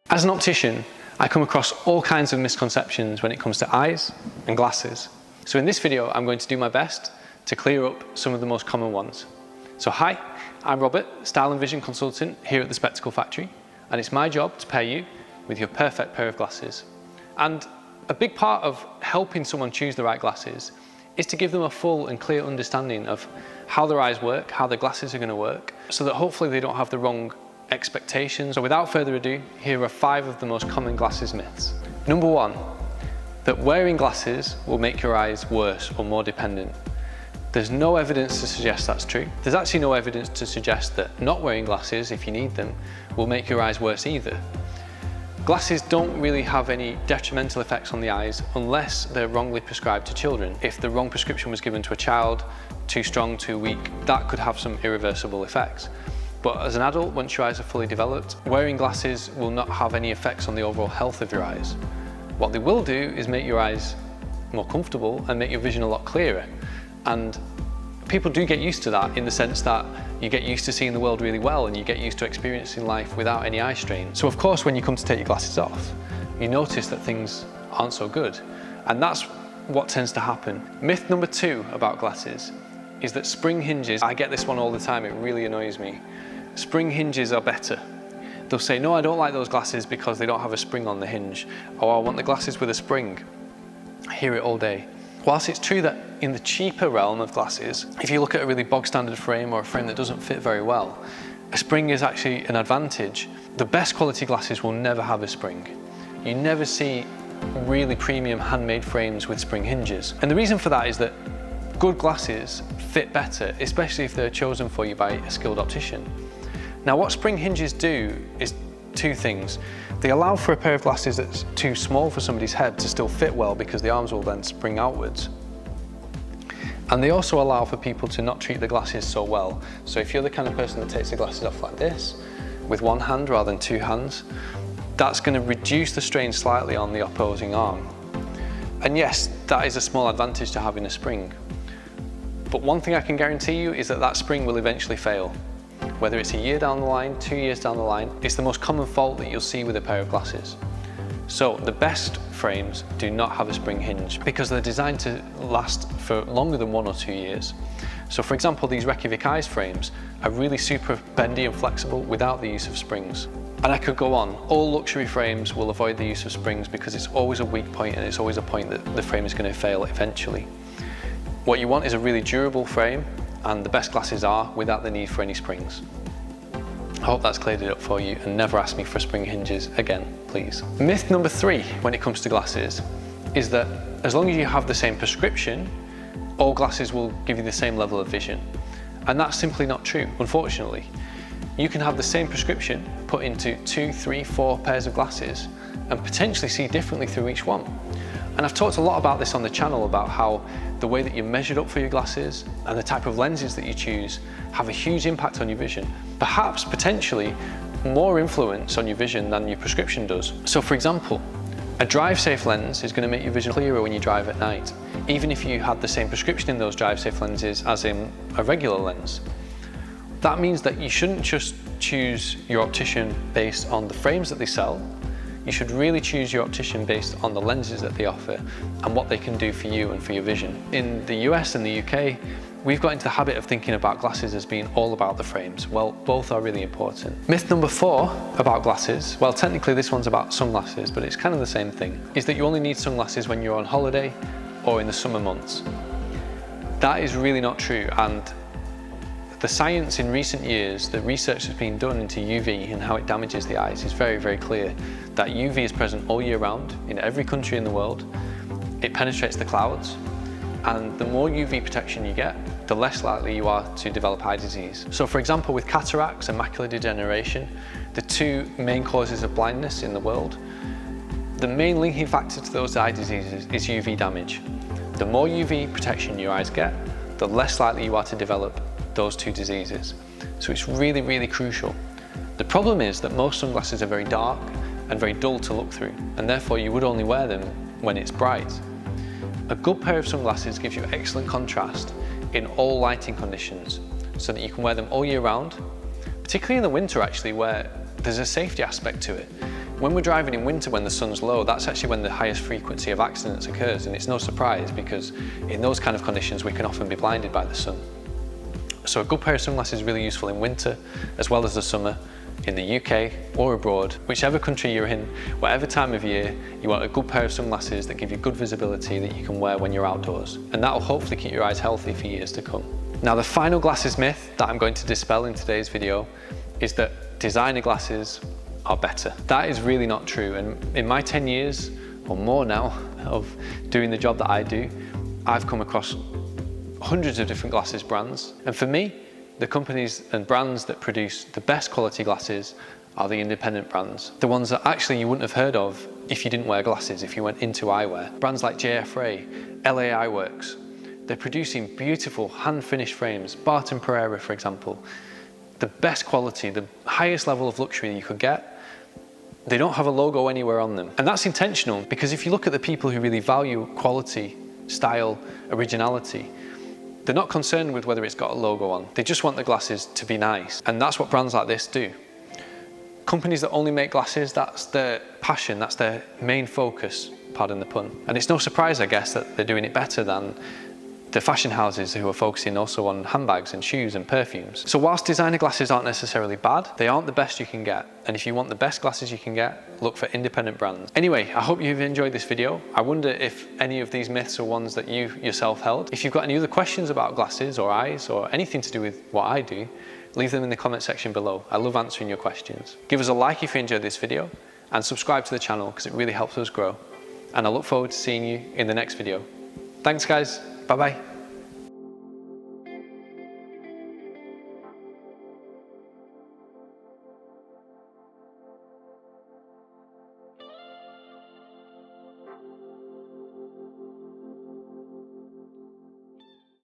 As an optician, I come across all kinds of misconceptions when it comes to eyes and glasses. So in this video, I'm going to do my best to clear up some of the most common ones. So hi, I'm Robert, Style and Vision Consultant here at the Spectacle Factory, and it's my job to pair you with your perfect pair of glasses. And a big part of helping someone choose the right glasses is to give them a full and clear understanding of how their eyes work, how their glasses are going to work, so that hopefully they don't have the wrong expectations. So without further ado, here are 5 of the most common glasses myths. Number 1, that wearing glasses will make your eyes worse or more dependent. There's no evidence to suggest that's true. There's actually no evidence to suggest that not wearing glasses, if you need them, will make your eyes worse either. Glasses don't really have any detrimental effects on the eyes unless they're wrongly prescribed to children. If the wrong prescription was given to a child, too strong, too weak, that could have some irreversible effects. But as an adult, once your eyes are fully developed, wearing glasses will not have any effects on the overall health of your eyes. What they will do is make your eyes more comfortable and make your vision a lot clearer. And people do get used to that in the sense that you get used to seeing the world really well and you get used to experiencing life without any eye strain. So of course, when you come to take your glasses off, you notice that things aren't so good. And that's what tends to happen. Myth number 2 about glasses is that spring hinges, I get this one all the time, it really annoys me. Spring hinges are better. They'll say, no, I don't like those glasses because they don't have a spring on the hinge. Or I want the glasses with a spring. I hear it all day. Whilst it's true that in the cheaper realm of glasses, if you look at a really bog standard frame or a frame that doesn't fit very well, a spring is actually an advantage. The best quality glasses will never have a spring. You never see really premium handmade frames with spring hinges. And the reason for that is that good glasses fit better, especially if they're chosen for you by a skilled optician. Now, what spring hinges do is 2 things. They allow for a pair of glasses that's too small for somebody's head to still fit well because the arms will then spring outwards. And they also allow for people to not treat the glasses so well. So if you're the kind of person that takes the glasses off like this, with one hand rather than 2 hands, that's going to reduce the strain slightly on the opposing arm. And yes, that is a small advantage to having a spring. But one thing I can guarantee you is that that spring will eventually fail. Whether it's a year down the line, 2 years down the line, it's the most common fault that you'll see with a pair of glasses. So the best frames do not have a spring hinge because they're designed to last for longer than 1 or 2 years. So for example, these Reykjavik Eyes frames are really super bendy and flexible without the use of springs. And I could go on. All luxury frames will avoid the use of springs because it's always a weak point and it's always a point that the frame is going to fail eventually. What you want is a really durable frame, and the best glasses are without the need for any springs. I hope that's cleared it up for you, and never ask me for spring hinges again, please. Myth number 3 when it comes to glasses is that as long as you have the same prescription, all glasses will give you the same level of vision. And that's simply not true, unfortunately. You can have the same prescription put into 2, 3, 4 pairs of glasses and potentially see differently through each one. And I've talked a lot about this on the channel, about how the way that you're measured up for your glasses and the type of lenses that you choose have a huge impact on your vision. Perhaps, potentially, more influence on your vision than your prescription does. So for example, a drive-safe lens is going to make your vision clearer when you drive at night, even if you had the same prescription in those drive-safe lenses as in a regular lens. That means that you shouldn't just choose your optician based on the frames that they sell. You should really choose your optician based on the lenses that they offer and what they can do for you and for your vision. In the US and the UK, we've got into the habit of thinking about glasses as being all about the frames. Well, both are really important. Myth number 4 about glasses, well, technically this one's about sunglasses, but it's kind of the same thing, is that you only need sunglasses when you're on holiday or in the summer months. That is really not true, and the science in recent years, the research that's been done into UV and how it damages the eyes is very, very clear. That UV is present all year round in every country in the world. It penetrates the clouds, and the more UV protection you get, the less likely you are to develop eye disease. So for example, with cataracts and macular degeneration, the 2 main causes of blindness in the world, the main linking factor to those eye diseases is UV damage. The more UV protection your eyes get, the less likely you are to develop those 2 diseases. So it's really, really crucial. The problem is that most sunglasses are very dark and very dull to look through, and therefore you would only wear them when it's bright. A good pair of sunglasses gives you excellent contrast in all lighting conditions, so that you can wear them all year round, particularly in the winter actually, where there's a safety aspect to it. When we're driving in winter when the sun's low, that's actually when the highest frequency of accidents occurs, and it's no surprise because in those kind of conditions we can often be blinded by the sun. So a good pair of sunglasses is really useful in winter as well as the summer, in the UK or abroad. Whichever country you're in, whatever time of year, you want a good pair of sunglasses that give you good visibility that you can wear when you're outdoors, and that will hopefully keep your eyes healthy for years to come. Now, the final glasses myth that I'm going to dispel in today's video is that designer glasses are better. That is really not true, and in my 10 years or more now of doing the job that I do, I've come across hundreds of different glasses brands, and for me, the companies and brands that produce the best quality glasses are the independent brands. The ones that actually you wouldn't have heard of if you didn't wear glasses, if you went into eyewear. Brands like JF LA Eyeworks, they're producing beautiful hand-finished frames. Barton Pereira, for example, the best quality, the highest level of luxury you could get. They don't have a logo anywhere on them. And that's intentional, because if you look at the people who really value quality, style, originality, they're not concerned with whether it's got a logo on. They just want the glasses to be nice. And that's what brands like this do. Companies that only make glasses, that's their passion, that's their main focus, pardon the pun. And it's no surprise, I guess, that they're doing it better than the fashion houses who are focusing also on handbags and shoes and perfumes. So whilst designer glasses aren't necessarily bad, they aren't the best you can get. And if you want the best glasses you can get, look for independent brands. Anyway, I hope you've enjoyed this video. I wonder if any of these myths are ones that you yourself held. If you've got any other questions about glasses or eyes or anything to do with what I do, leave them in the comment section below. I love answering your questions. Give us a like if you enjoyed this video and subscribe to the channel because it really helps us grow. And I look forward to seeing you in the next video. Thanks guys, bye bye.